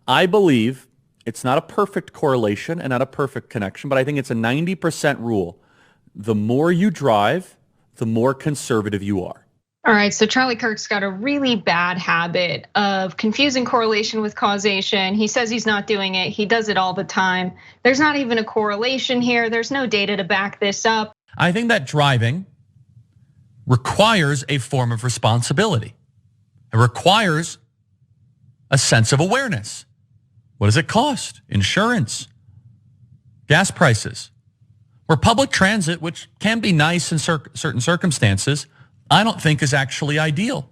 I believe it's not a perfect correlation and not a perfect connection, but I think it's a 90% rule. The more you drive, the more conservative you are. All right, so Charlie Kirk's got a really bad habit of confusing correlation with causation. He says he's not doing it. He does it all the time. There's not even a correlation here. There's no data to back this up. I think that driving requires a form of responsibility. It requires a sense of awareness. What does it cost? Insurance, gas prices. Where public transit, which can be nice in certain circumstances, I don't think is actually ideal.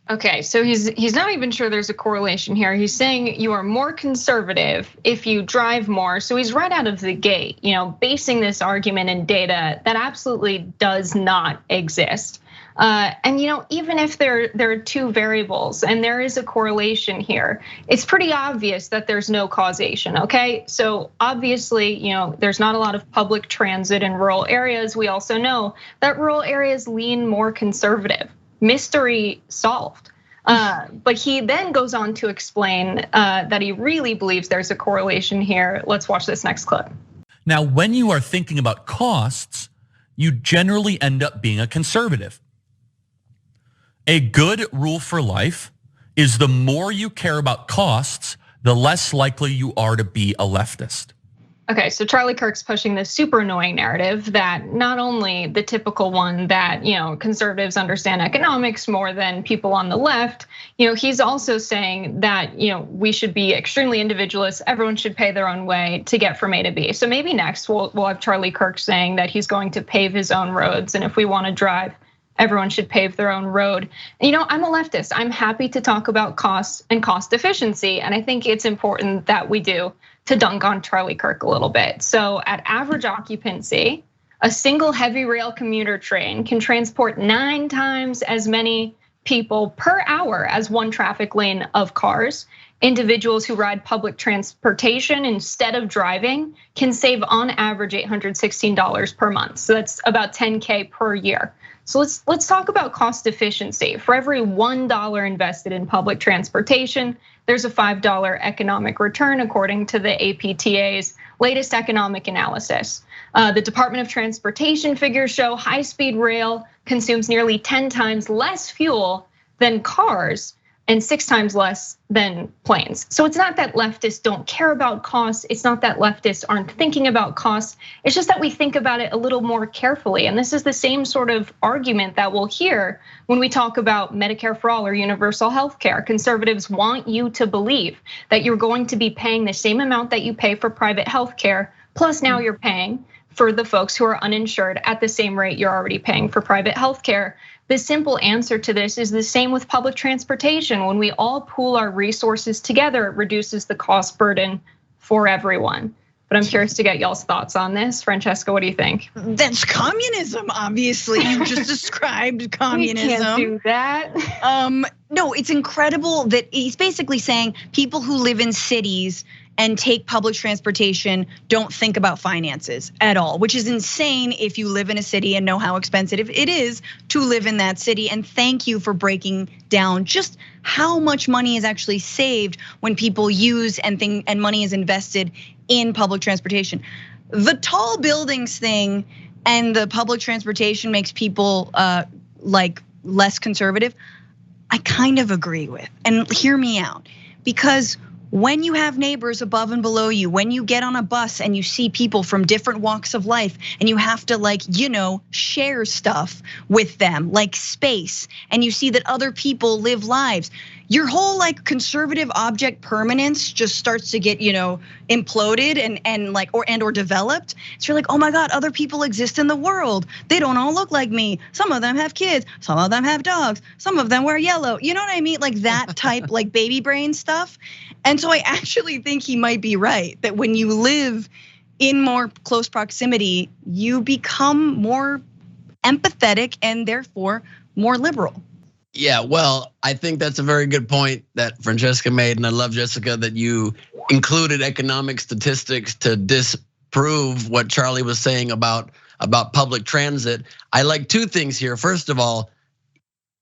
Okay, so he's not even sure there's a correlation here. He's saying you are more conservative if you drive more. So he's right out of the gate, basing this argument in data that absolutely does not exist. And even if there are two variables and there is a correlation here, it's pretty obvious that there's no causation, okay? So obviously, there's not a lot of public transit in rural areas. We also know that rural areas lean more conservative. Mystery solved. But he then goes on to explain that he really believes there's a correlation here. Let's watch this next clip. Now, when you are thinking about costs, you generally end up being a conservative. A good rule for life is the more you care about costs, the less likely you are to be a leftist. Okay, so Charlie Kirk's pushing this super annoying narrative that not only the typical one that, conservatives understand economics more than people on the left, he's also saying that, we should be extremely individualist. Everyone should pay their own way to get from A to B. So maybe next we'll have Charlie Kirk saying that he's going to pave his own roads. And if we want to drive, everyone should pave their own road. I'm a leftist. I'm happy to talk about costs and cost efficiency. And I think it's important that we do to dunk on Charlie Kirk a little bit. So at average occupancy, a single heavy rail commuter train can transport 9 times as many people per hour as one traffic lane of cars. Individuals who ride public transportation instead of driving can save on average $816 per month. So that's about 10K per year. So let's talk about cost efficiency. For every $1 invested in public transportation, there's a $5 economic return according to the APTA's latest economic analysis. The Department of Transportation figures show high-speed rail consumes nearly 10 times less fuel than cars and 6 times less than planes. So it's not that leftists don't care about costs. It's not that leftists aren't thinking about costs. It's just that we think about it a little more carefully. And this is the same sort of argument that we'll hear when we talk about Medicare for all or universal health care. Conservatives want you to believe that you're going to be paying the same amount that you pay for private health care, plus now you're paying for the folks who are uninsured at the same rate you're already paying for private health care. The simple answer to this is the same with public transportation. When we all pool our resources together, it reduces the cost burden for everyone. But I'm curious to get y'all's thoughts on this. Francesca, what do you think? That's communism, obviously. You just described communism. We can't do that. No, it's incredible that he's basically saying people who live in cities and take public transportation don't think about finances at all, which is insane if you live in a city and know how expensive it is to live in that city. And thank you for breaking down just how much money is actually saved when people use and money is invested in public transportation. The tall buildings thing and the public transportation makes people like less conservative. I kind of agree with, and hear me out, because when you have neighbors above and below you, when you get on a bus and you see people from different walks of life and you have to share stuff with them, like space, and you see that other people live lives, your whole conservative object permanence just starts to get imploded and or developed. So you're like, oh my God, other people exist in the world. They don't all look like me. Some of them have kids, some of them have dogs, some of them wear yellow. You know what I mean? Like that type, like baby brain stuff. And so I actually think he might be right that when you live in more close proximity, you become more empathetic and therefore more liberal. Yeah, well, I think that's a very good point that Francesca made, and I love, Jessica, that you included economic statistics to disprove what Charlie was saying about public transit. I like 2 things here. First of all,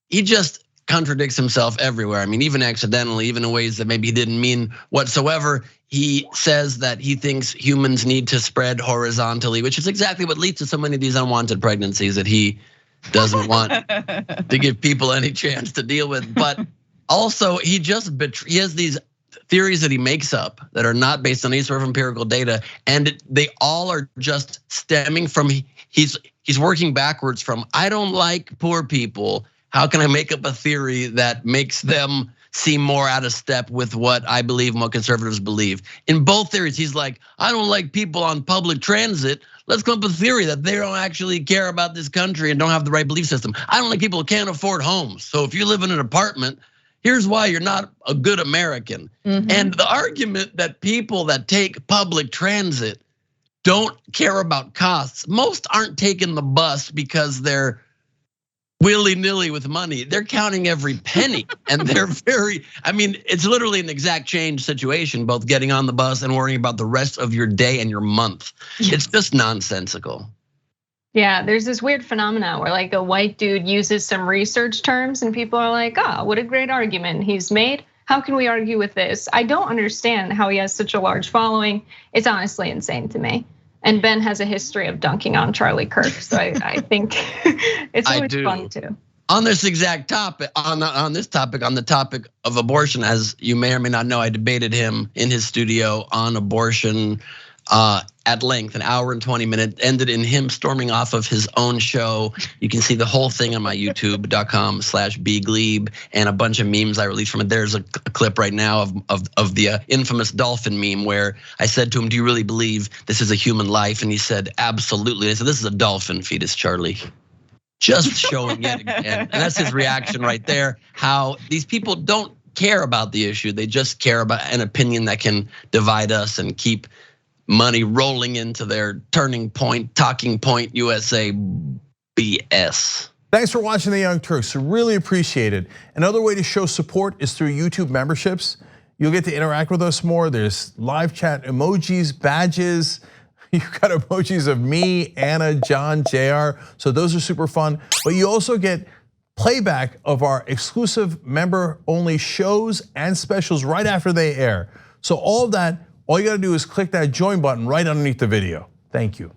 he just contradicts himself everywhere. I mean, even accidentally, even in ways that maybe he didn't mean whatsoever. He says that he thinks humans need to spread horizontally, which is exactly what leads to so many of these unwanted pregnancies that he doesn't want to give people any chance to deal with. But also, he has these theories that he makes up that are not based on any sort of empirical data, and they all are just stemming from he's working backwards from, I don't like poor people. How can I make up a theory that makes them seem more out of step with what I believe and what conservatives believe? In both theories, he's like, I don't like people on public transit. Let's come up with a theory that they don't actually care about this country and don't have the right belief system. I don't like people who can't afford homes. So if you live in an apartment, here's why you're not a good American. And the argument that people that take public transit don't care about costs. Most aren't taking the bus because they're willy-nilly with money. They're counting every penny, and they're it's literally an exact change situation, both getting on the bus and worrying about the rest of your day and your month. It's just nonsensical. Yeah, there's this weird phenomenon where like a white dude uses some research terms and people are like, oh, what a great argument he's made. How can we argue with this? I don't understand how he has such a large following. It's honestly insane to me. And Ben has a history of dunking on Charlie Kirk, so I think it's always fun too. On this exact topic, on the topic of abortion, as you may or may not know, I debated him in his studio on abortion at length, an hour and 20 minutes, ended in him storming off of his own show. You can see the whole thing on my youtube.com/bglebe and a bunch of memes I released from it. There's a clip right now of the infamous dolphin meme where I said to him, do you really believe this is a human life? And he said, absolutely. I said, this is a dolphin fetus, Charlie. Just showing it again. And that's his reaction right there. How these people don't care about the issue. They just care about an opinion that can divide us and keep money rolling into their turning point, talking point USA BS. Thanks for watching the Young Turks. Really appreciate it. Another way to show support is through YouTube memberships. You'll get to interact with us more. There's live chat emojis, badges. You've got emojis of me, Anna, John, JR. So those are super fun. But you also get playback of our exclusive member-only shows and specials right after they air. So all of that, all you gotta do is click that join button right underneath the video. Thank you.